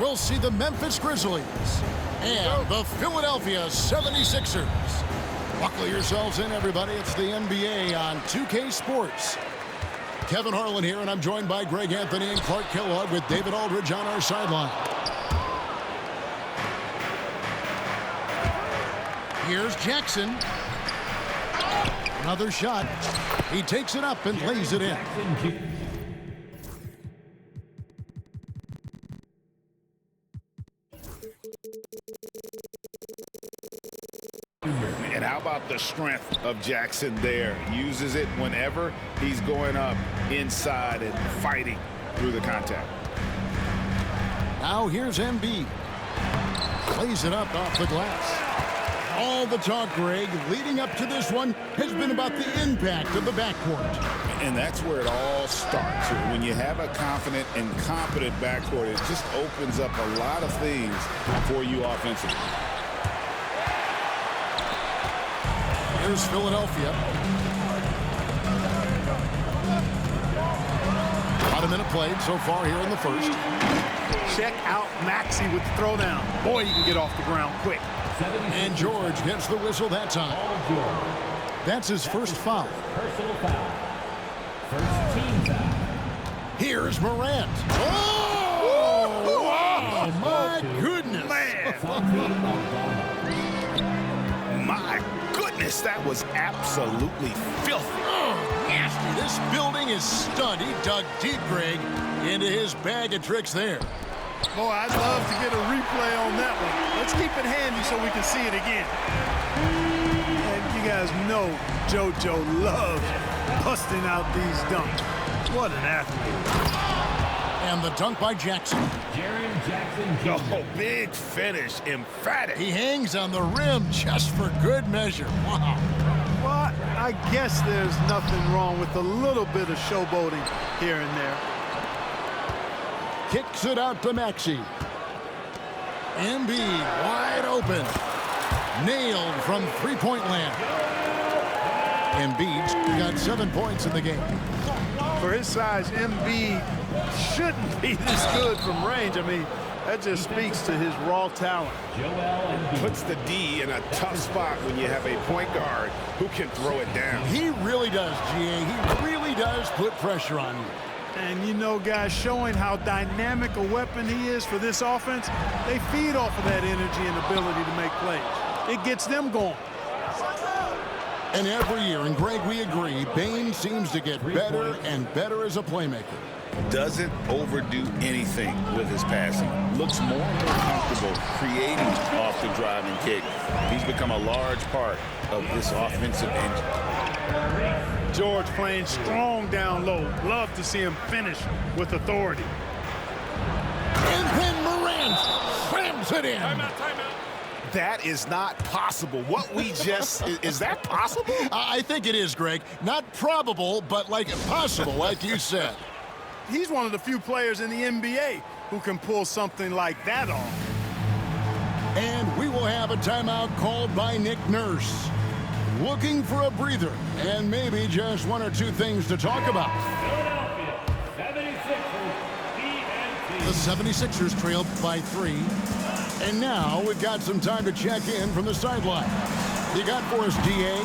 we'll see the Memphis Grizzlies and the Philadelphia 76ers. Buckle yourselves in, everybody. It's the NBA on 2K Sports. Kevin Harlan here, and I'm joined by Greg Anthony and Clark Kellogg with David Aldridge on our sideline. Here's Jackson. Another shot. He takes it up and lays it in. And how about the strength of Jackson there? Uses it whenever he's going up inside and fighting through the contact. Now here's Embiid. Plays it up off the glass. All the talk, Greg, leading up to this one has been about the impact of the backcourt. And that's where it all starts. When you have a confident and competent backcourt, it just opens up a lot of things for you offensively. Here's Philadelphia. About a minute played so far here in the first. Check out Maxey with the throwdown. Boy, he can get off the ground quick. And George gets the whistle that time. That's his first foul. Personal foul. First team foul. Here's Morant. Oh, my goodness. Man. My goodness, that was absolutely filthy. Oh, nasty. This building is stunned. He dug deep, Greg, into his bag of tricks there. Boy, I'd love to get a replay on that one. Let's keep it handy so we can see it again. And you guys know JoJo loves busting out these dunks. What an athlete. And the dunk by Jackson. Jaren Jackson Jr. Oh, big finish, emphatic. He hangs on the rim just for good measure. Wow. Well, I guess there's nothing wrong with a little bit of showboating here and there. Kicks it out to Maxey. Embiid wide open. Nailed from three-point land. Embiid's got 7 points in the game. For his size, Embiid shouldn't be this good from range. I mean, that just speaks to his raw talent. Puts the D in a tough spot when you have a point guard who can throw it down. He really does, GA. He really does put pressure on you. And you know, guys, showing how dynamic a weapon he is for this offense, they feed off of that energy and ability to make plays. It gets them going. And every year, and Greg, we agree, Bane seems to get better and better as a playmaker. Doesn't overdo anything with his passing. Looks more and more comfortable creating off the driving kick. He's become a large part of this offensive engine. George playing strong down low. Love to see him finish with authority. And then Morant slams it in. Timeout. That is not possible. What we just, is that possible? I think it is, Greg. Not probable, but like possible, like you said. He's one of the few players in the NBA who can pull something like that off. And we will have a timeout called by Nick Nurse. Looking for a breather and maybe just one or two things to talk about. The 76ers trailed by 3. And now we've got some time to check in from the sideline. You got for us, DA?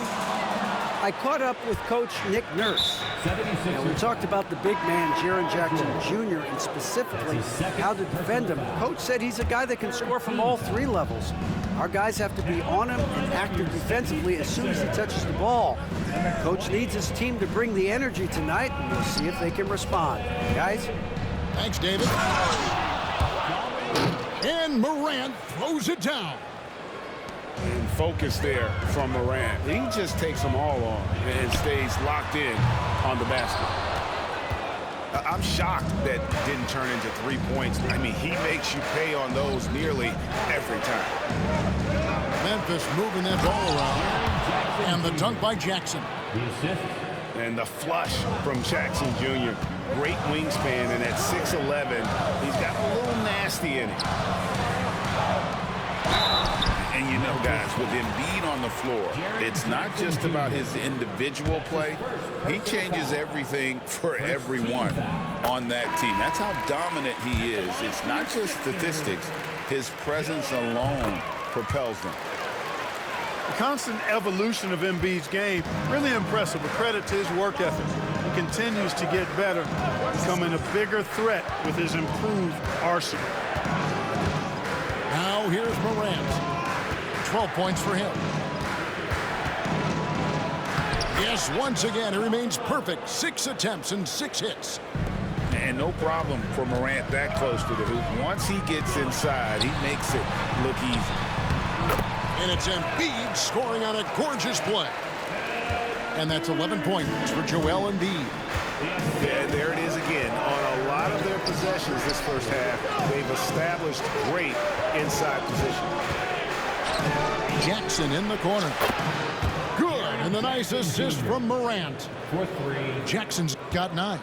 I caught up with Coach Nick Nurse. And we talked about the big man, Jaren Jackson Jr., and specifically how to defend him. Coach said he's a guy that can score from all 3 levels. Our guys have to be on him and active defensively as soon as he touches the ball. Coach needs his team to bring the energy tonight, and we'll see if they can respond. Guys? Thanks, David. And Morant throws it down. And focus there from Morant. He just takes them all on and stays locked in on the basket. I'm shocked that didn't turn into 3 points. I mean, he makes you pay on those nearly every time. Memphis moving that ball around. And the dunk by Jackson. And the flush from Jackson Jr. Great wingspan, and at 6'11", he's got a little nasty in it. And you know, guys, with Embiid on the floor, it's not just about his individual play. He changes everything for everyone on that team. That's how dominant he is. It's not just statistics. His presence alone propels them. The constant evolution of Embiid's game, really impressive. A credit to his work ethic. He continues to get better, becoming a bigger threat with his improved arsenal. Now here's Morant. 12 points for him. Yes, once again, he remains perfect. 6 attempts and 6 hits. And no problem for Morant that close to the hoop. Once he gets inside, he makes it look easy. And it's Embiid scoring on a gorgeous play. And that's 11 points for Joel Embiid. Yeah, there it is again. On a lot of their possessions this first half, they've established great inside position. Jackson in the corner. Good, and the nice assist from Morant. Jackson's got 9.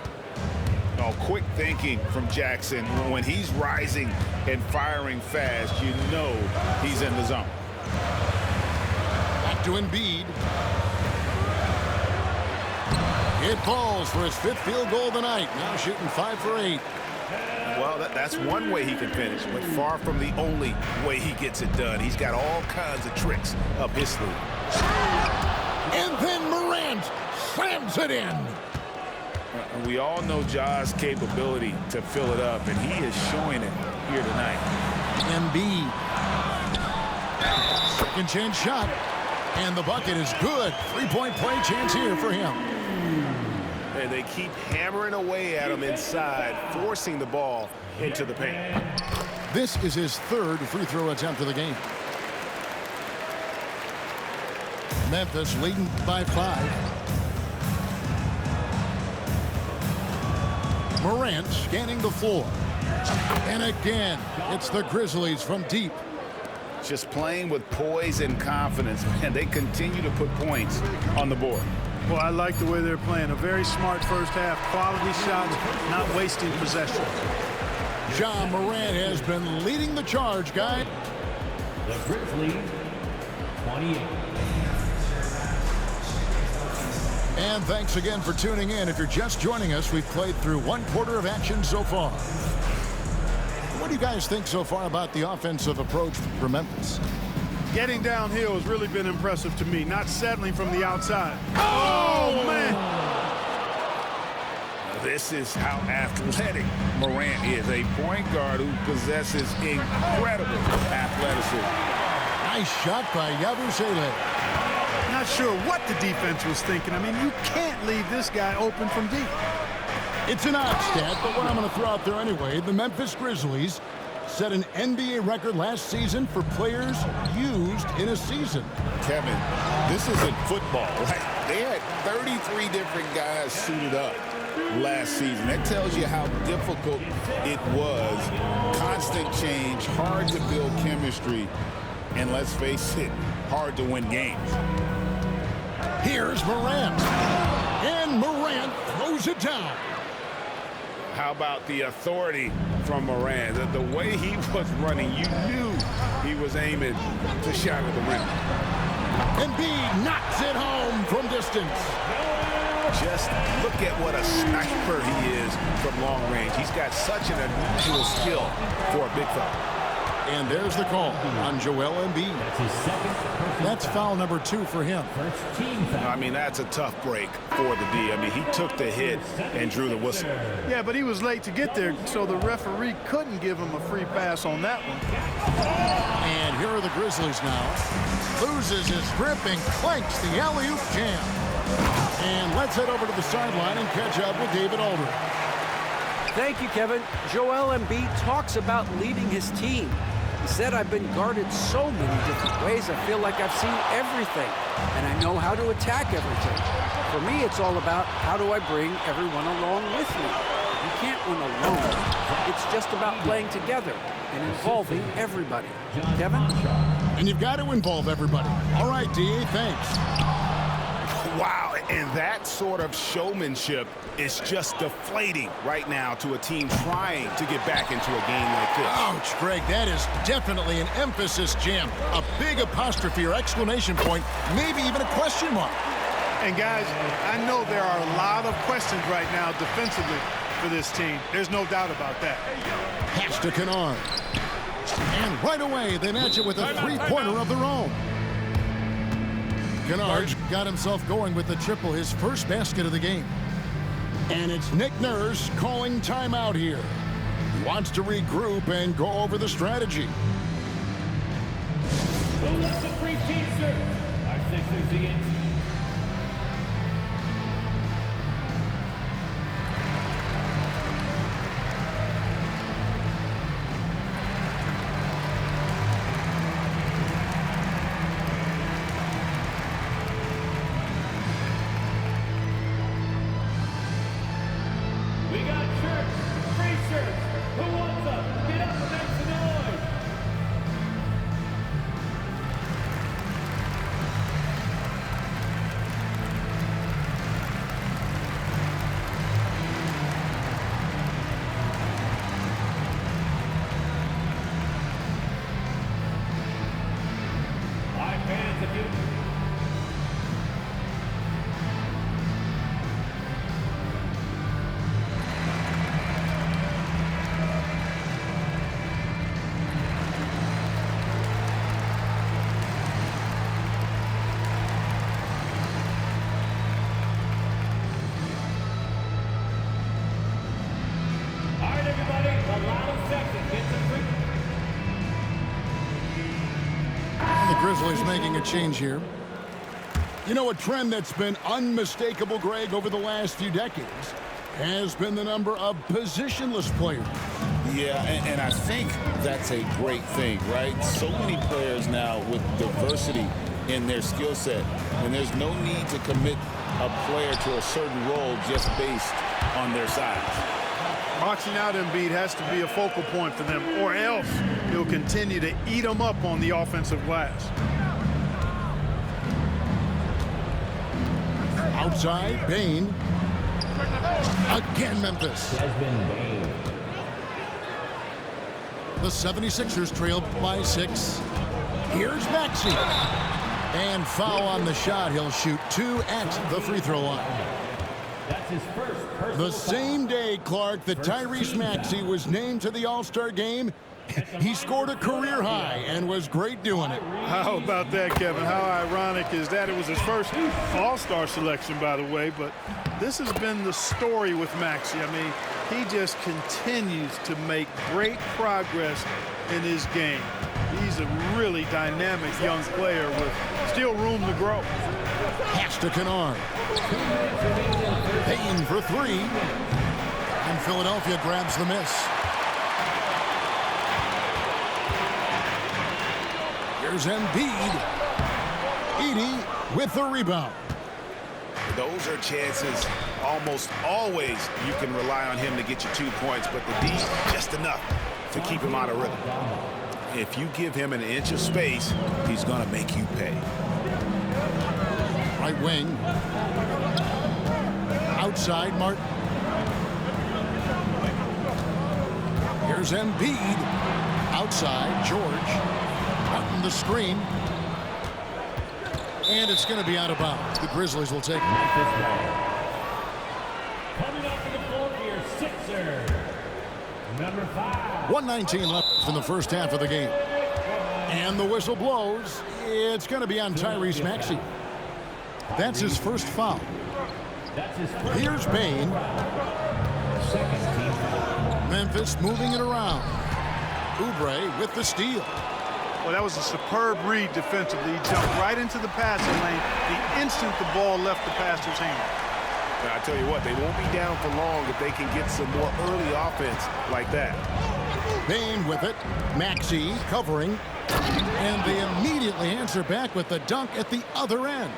Oh, quick thinking from Jackson. When he's rising and firing fast, you know he's in the zone. Back to Embiid. It falls for his 5th field goal of the night. Now shooting 5 for 8. Well, that's one way he can finish, but far from the only way he gets it done. He's got all kinds of tricks up his sleeve. And then Morant slams it in. We all know Ja's capability to fill it up, and he is showing it here tonight. Embiid. Second chance shot. And the bucket is good. 3-point play chance here for him. And they keep hammering away at him inside, forcing the ball into the paint. This is his 3rd free throw attempt of the game. Memphis leading by 5. Morant scanning the floor. And again, it's the Grizzlies from deep. Just playing with poise and confidence, and they continue to put points on the board. Well, I like the way they're playing. A very smart first half. Quality shots, not wasting possession. Ja Morant has been leading the charge, guys. The Grizzlies, 28. And thanks again for tuning in. If you're just joining us, we've played through 1 quarter of action so far. What do you guys think so far about the offensive approach for Memphis? Getting downhill has really been impressive to me, not settling from the outside. Oh, man! This is how athletic Morant is, a point guard who possesses incredible athleticism. Nice shot by Yabusele. Not sure what the defense was thinking. I mean, you can't leave this guy open from deep. It's an odd stat, but what I'm going to throw out there anyway, the Memphis Grizzlies set an NBA record last season for players used in a season. Kevin, this isn't football, right? They had 33 different guys suited up last season. That tells you how difficult it was. Constant change, hard to build chemistry, and let's face it, hard to win games. Here's Morant. And Morant throws it down. How about the authority from Morant? The way he was running, you knew he was aiming to shatter the rim. Embiid knocks it home from distance. Just look at what a sniper he is from long range. He's got such an unusual skill for a big fella. And there's the call on Joel Embiid. That's his 2nd. That's foul number 2 for him. First team foul. I mean, that's a tough break for the D. I mean, he took the hit and drew the whistle. Yeah, but he was late to get there, so the referee couldn't give him a free pass on that one. And here are the Grizzlies now. Loses his grip and clanks the alley-oop jam. And let's head over to the sideline and catch up with David Aldridge. Thank you, Kevin. Joel Embiid talks about leading his team. He said, I've been guarded so many different ways. I feel like I've seen everything, and I know how to attack everything. For me, it's all about how do I bring everyone along with me. You can't win alone. It's just about playing together and involving everybody. Kevin? And you've got to involve everybody. All right, D.A., thanks. Wow, And that sort of showmanship is just deflating right now to a team trying to get back into a game like this. Ouch, Greg, that is definitely an emphasis jam. A big apostrophe or exclamation point, maybe even a question mark. And guys, I know there are a lot of questions right now defensively for this team. There's no doubt about that. Pass to Kennard. And right away, they match it with a three-pointer of their own. Kennard got himself going with the triple, his first basket of the game. And it's Nick Nurse calling timeout here. He wants to regroup and go over the strategy. Who lets the free team serve? Our Sixers against. Grizzlies making a change here. You know, a trend that's been unmistakable, Greg, over the last few decades has been the number of positionless players. Yeah, and I think that's a great thing, right? So many players now with diversity in their skill set, and there's no need to commit a player to a certain role just based on their size. Boxing out Embiid has to be a focal point for them, or else he'll continue to eat them up on the offensive glass. Outside, Bane. Again, Memphis. The 76ers trail by 6. Here's Maxey. And foul on the shot. He'll shoot 2 at the free throw line. That's his first. The same day, Clark, that Tyrese Maxey was named to the All-Star game, he scored a career high and was great doing it. How about that, Kevin? How ironic is that? It was his first All-Star selection, by the way, but this has been the story with Maxey. I mean, he just continues to make great progress in his game. He's a really dynamic young player with still room to grow. Pass to Kennard. Payne for 3. And Philadelphia grabs the miss. Here's Embiid. Edey with the rebound. Those are chances almost always you can rely on him to get you 2 points, but the D just enough to keep him out of rhythm. If you give him an inch of space, he's going to make you pay. Right wing. Outside, Martin. Here's Embiid. Outside, George. Martin the screen. And it's going to be out of bounds. The Grizzlies will take it. Coming up to the floor here, Sixers. Number 5. 1:19 left in the first half of the game. And the whistle blows. It's going to be on Tyrese Maxey. That's his first foul. Here's Bane. Memphis moving it around. Oubre with the steal. Well, that was a superb read defensively. He jumped right into the passing lane the instant the ball left the passer's hand. I tell you what, they won't be down for long if they can get some more early offense like that. Bane with it. Maxey covering. And they immediately answer back with the dunk at the other end.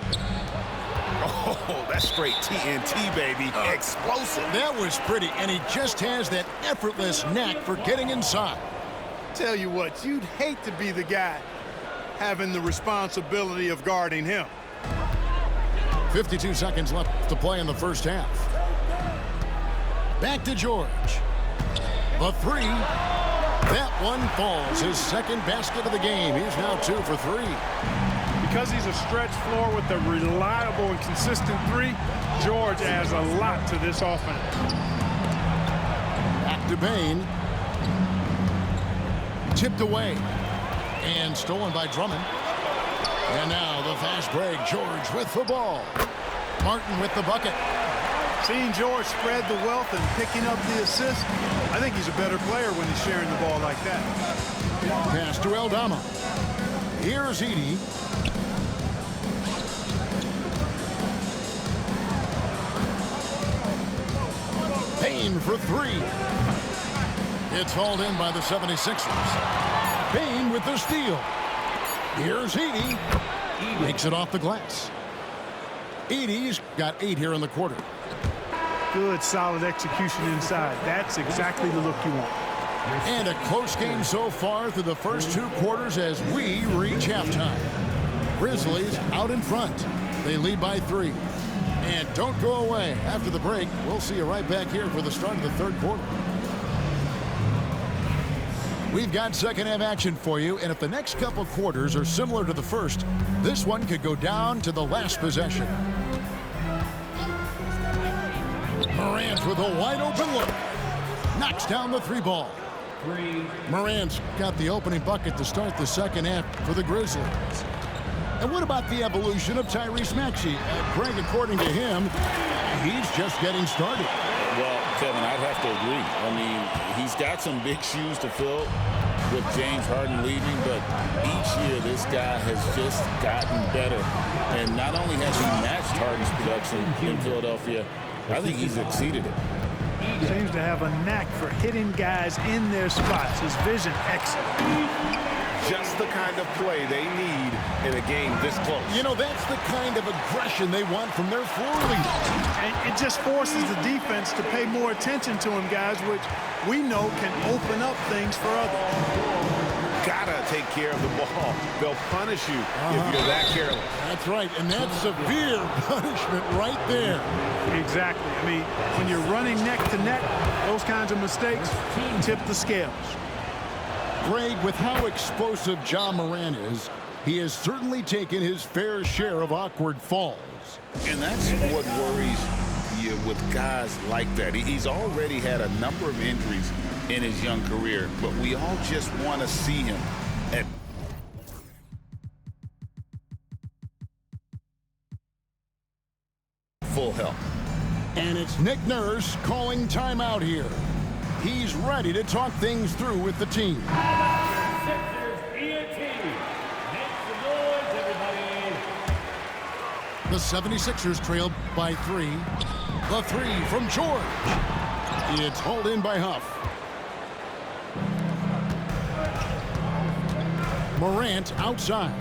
Oh, that's straight TNT, baby. Explosive. That was pretty, and he just has that effortless knack for getting inside. Tell you what, you'd hate to be the guy having the responsibility of guarding him. 52 seconds left to play in the first half. Back to George. The three. That one falls. His second basket of the game. He's now 2 for 3. Because he's a stretch floor with a reliable and consistent three, George adds a lot to this offense. Back to Bain. Tipped away. And stolen by Drummond. And now the fast break. George with the ball. Martin with the bucket. Seeing George spread the wealth and picking up the assist, I think he's a better player when he's sharing the ball like that. Pass to Aldama. Here's Edey. Bain for 3. It's hauled in by the 76ers. Bain with the steal. Here's Edey. Makes it off the glass. Edey's got 8 here in the quarter. Good, solid execution inside. That's exactly the look you want. And a close game so far through the first 2 quarters as we reach halftime. Grizzlies out in front. They lead by 3. And don't go away. After the break, we'll see you right back here for the start of the third quarter. We've got second half action for you, and if the next couple quarters are similar to the first, this one could go down to the last possession. Morant with a wide open look. Knocks down the 3 ball. Morant's got the opening bucket to start the second half for the Grizzlies. And what about the evolution of Tyrese Maxey? Craig, according to him, he's just getting started. Well, Kevin, I'd have to agree. I mean, he's got some big shoes to fill with James Harden leaving, but each year this guy has just gotten better. And not only has he matched Harden's production in Philadelphia, I think he's exceeded it. Seems to have a knack for hitting guys in their spots. His vision excellent. Just the kind of play they need in a game this close. You know, that's the kind of aggression they want from their floor leader. And it just forces the defense to pay more attention to him, guys, which we know can open up things for others. Gotta take care of the ball. They'll punish you if you're that careless. That's right, and that's severe punishment right there. Exactly. I mean, when you're running neck to neck, those kinds of mistakes tip the scales. Greg, with how explosive Ja Morant is, he has certainly taken his fair share of awkward falls. And that's what worries you with guys like that. He's already had a number of injuries in his young career, but we all just want to see him at full health. And it's Nick Nurse calling timeout here. He's ready to talk things through with the team. Sixers ENT. Make some noise, everybody. The 76ers trail by 3. The 3 from George. It's hauled in by Huff. Morant outside.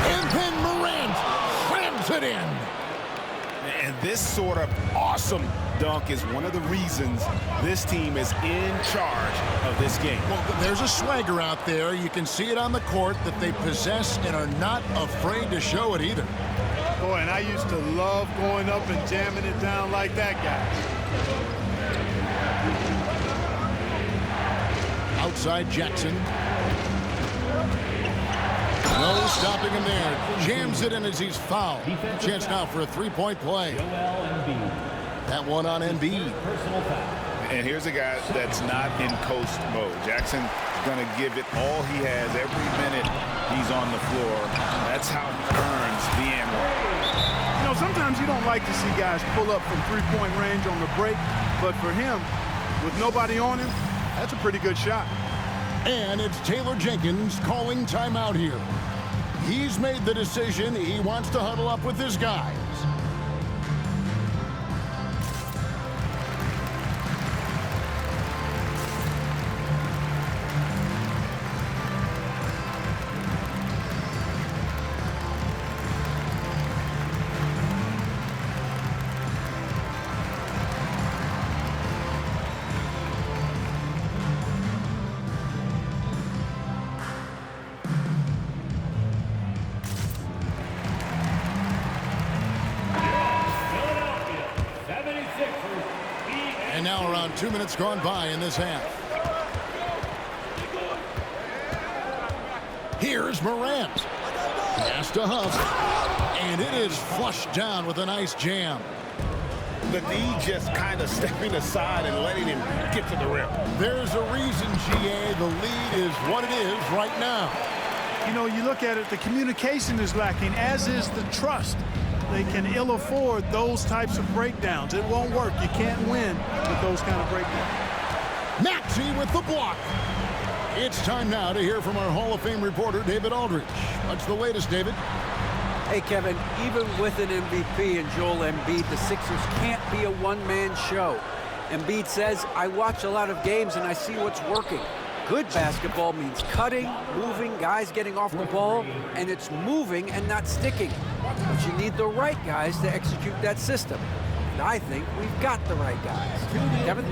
And then Morant slams it in. And this sort of awesome dunk is one of the reasons this team is in charge of this game. Well, there's a swagger out there. You can see it on the court that they possess and are not afraid to show it either. Boy, and I used to love going up and jamming it down like that guy. Outside Jackson. No stopping him there. Jams it in as he's fouled. Chance now for a three-point play. That one on Embiid. And here's a guy that's not in coast mode. Jackson's going to give it all he has every minute he's on the floor. That's how he earns the and one. You know, sometimes you don't like to see guys pull up from three-point range on the break, but for him, with nobody on him, that's a pretty good shot. And it's Taylor Jenkins calling timeout here. He's made the decision. He wants to huddle up with his guys. Now around 2 minutes gone by in this half. Here's Morant. Pass to Huff. And it is flushed down with a nice jam. The D just kind of stepping aside and letting him get to the rim. There's a reason, GA, the lead is what it is right now. You know, you look at it, the communication is lacking, as is the trust. They can ill afford those types of breakdowns. It won't work. You can't win with those kind of breakdowns. Maxey with the block. It's time now to hear from our Hall of Fame reporter, David Aldridge. What's the latest, David? Hey, Kevin, even with an MVP and Joel Embiid, the Sixers can't be a one-man show. Embiid says, I watch a lot of games and I see what's working. Good basketball means cutting, moving, guys getting off the ball, and it's moving and not sticking. But you need the right guys to execute that system. And I think we've got the right guys. Kevin?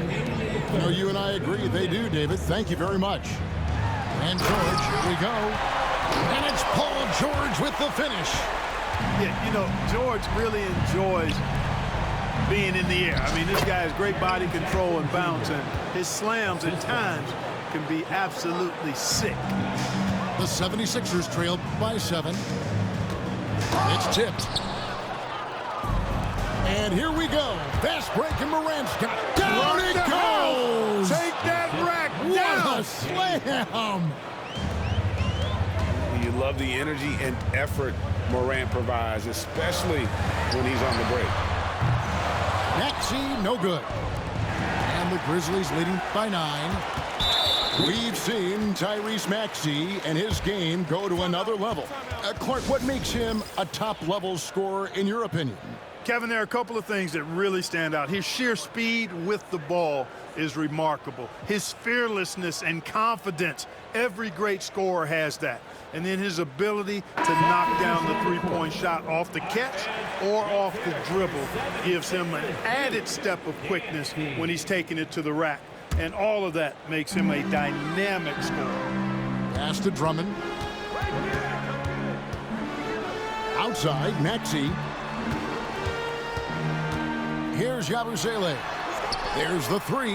You know, you and I agree. They do, David. Thank you very much. And George, here we go. And it's Paul George with the finish. Yeah, you know, George really enjoys being in the air. I mean, this guy has great body control and bounce, and his slams at times can be absolutely sick. The 76ers trailed by 7. It's tipped. And here we go. Fast break, and Morant's got it. Down it goes! Take that rack down! What a slam! You love the energy and effort Morant provides, especially when he's on the break. Maxey, no good. And the Grizzlies leading by 9. We've seen Tyrese Maxey and his game go to another level. Clark, what makes him a top-level scorer in your opinion? Kevin, there are a couple of things that really stand out. His sheer speed with the ball is remarkable. His fearlessness and confidence, every great scorer has that. And then his ability to knock down the three-point shot off the catch or off the dribble gives him an added step of quickness when he's taking it to the rack. And all of that makes him a dynamic scorer. Pass to Drummond. Outside, Maxey. Here's Yabusele. There's the 3.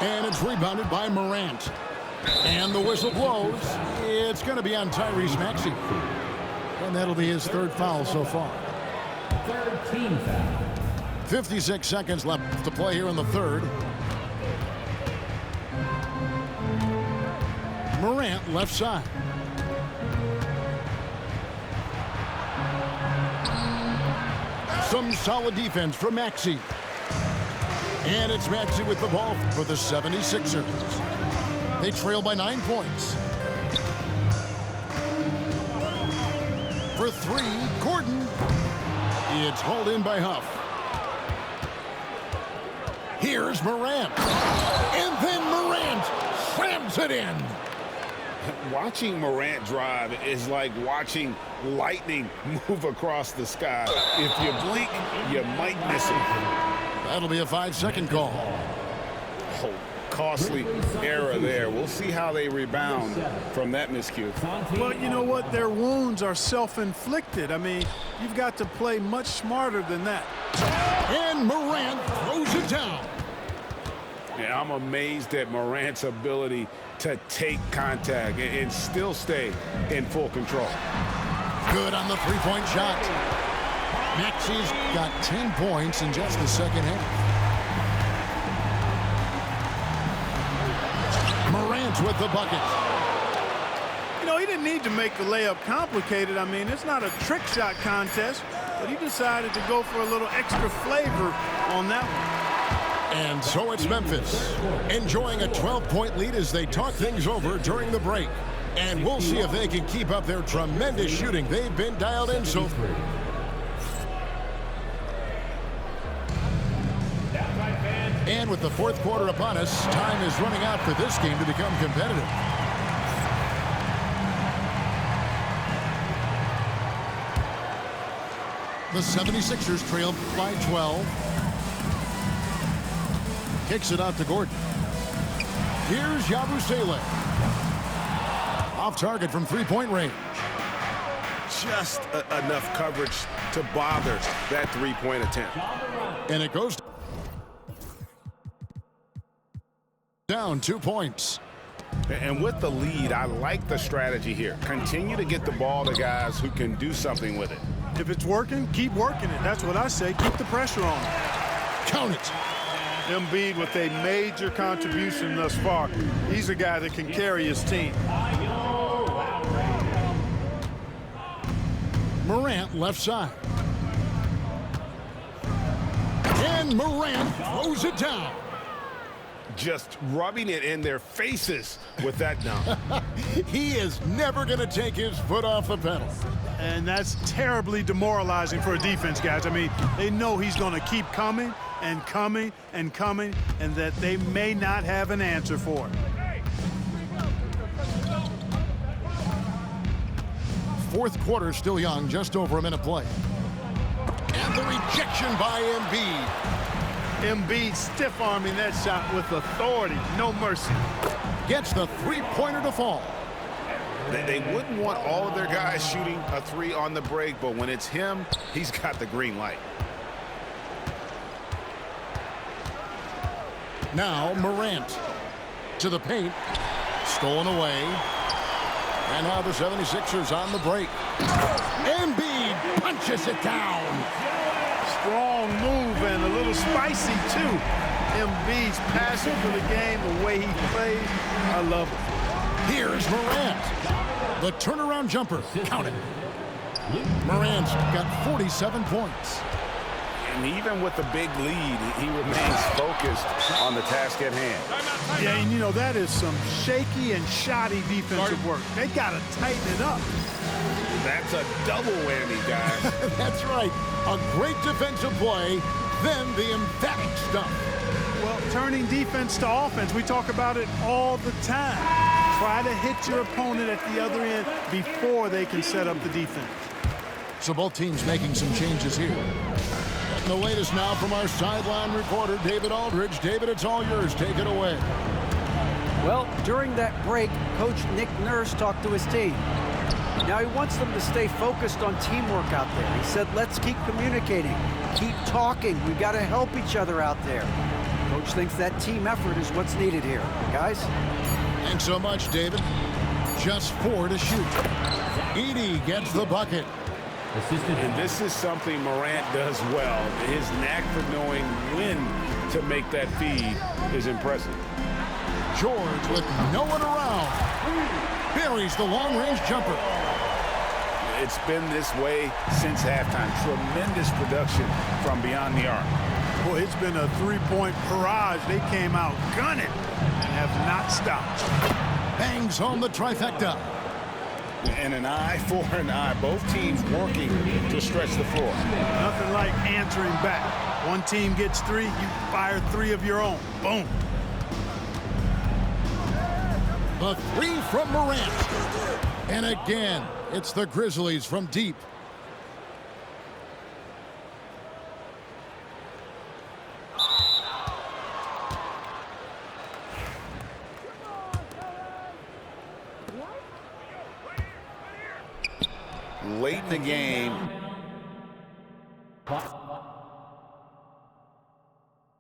And it's rebounded by Morant. And the whistle blows. It's going to be on Tyrese Maxey. And that'll be his 3rd foul so far. 13 foul. 56 seconds left to play here in the 3rd. Morant left side. Some solid defense from Maxey. And it's Maxey with the ball for the 76ers. They trail by 9 points. For 3, Gordon. It's hauled in by Huff. Here's Morant. And then Morant slams it in. Watching Morant drive is like watching lightning move across the sky. If you blink, you might miss it. That'll be a 5-second call. Oh, costly error there. We'll see how they rebound from that miscue. Well, you know what? Their wounds are self-inflicted. I mean, you've got to play much smarter than that. And Morant throws it down. Yeah, I'm amazed at Morant's ability to take contact and still stay in full control. Good on the three-point shot. Maxey's got 10 points in just the second half. Morant with the bucket. You know, he didn't need to make the layup complicated. I mean, it's not a trick shot contest, but he decided to go for a little extra flavor on that one. And so it's Memphis, enjoying a 12-point lead as they talk things over during the break. And we'll see if they can keep up their tremendous shooting. They've been dialed in so far. And with the 4th quarter upon us, time is running out for this game to become competitive. The 76ers trail by 12. Kicks it out to Gordon. Here's Yabusele. Off target from 3-point range. Just enough coverage to bother that 3-point attempt. And it goes Down 2 points. And with the lead, I like the strategy here. Continue to get the ball to guys who can do something with it. If it's working, keep working it. That's what I say. Keep the pressure on. Count it. Embiid with a major contribution thus far. He's a guy that can carry his team. Morant left side. And Morant throws it down. Just rubbing it in their faces with that dunk. He is never going to take his foot off the pedal. And that's terribly demoralizing for a defense, guys. I mean, they know he's going to keep coming and coming and coming, and that they may not have an answer for it. Fourth quarter still young, just over a minute play. And the rejection by Embiid. Embiid stiff-arming that shot with authority, no mercy. Gets the three-pointer to fall. They wouldn't want all of their guys shooting a three on the break, but when it's him, he's got the green light. Now Morant to the paint. Stolen away. And now the 76ers on the break. Embiid punches it down. Strong move and a little spicy, too. Embiid's passion for the game, the way he plays, I love it. Here's Morant. The turnaround jumper. Count it. Morant's got 47 points. And even with the big lead, he remains focused on the task at hand. Yeah, and you know, that is some shaky and shoddy defensive work. They got to tighten it up. That's a double whammy, guys. That's right. A great defensive play, then the emphatic stuff. Well, turning defense to offense, we talk about it all the time. Try to hit your opponent at the other end before they can set up the defense. So both teams making some changes here. And the latest now from our sideline reporter, David Aldridge. David, it's all yours. Take it away. Well, during that break, Coach Nick Nurse talked to his team. Now he wants them to stay focused on teamwork out there. He said, let's keep communicating, keep talking. We've got to help each other out there. Coach thinks that team effort is what's needed here. Guys? Thanks so much, David. Just 4 to shoot. Edey gets the bucket. And this is something Morant does well. His knack for knowing when to make that feed is impressive. George with no one around. Buries the long-range jumper. It's been this way since halftime. Tremendous production from beyond the arc. Boy, it's been a three-point barrage. They came out gunning and have not stopped. Bangs home the trifecta. And an eye for an eye. Both teams working to stretch the floor. Nothing like answering back. One team gets 3, you fire 3 of your own. Boom. The 3 from Morant. And again, it's the Grizzlies from deep. Late in the game,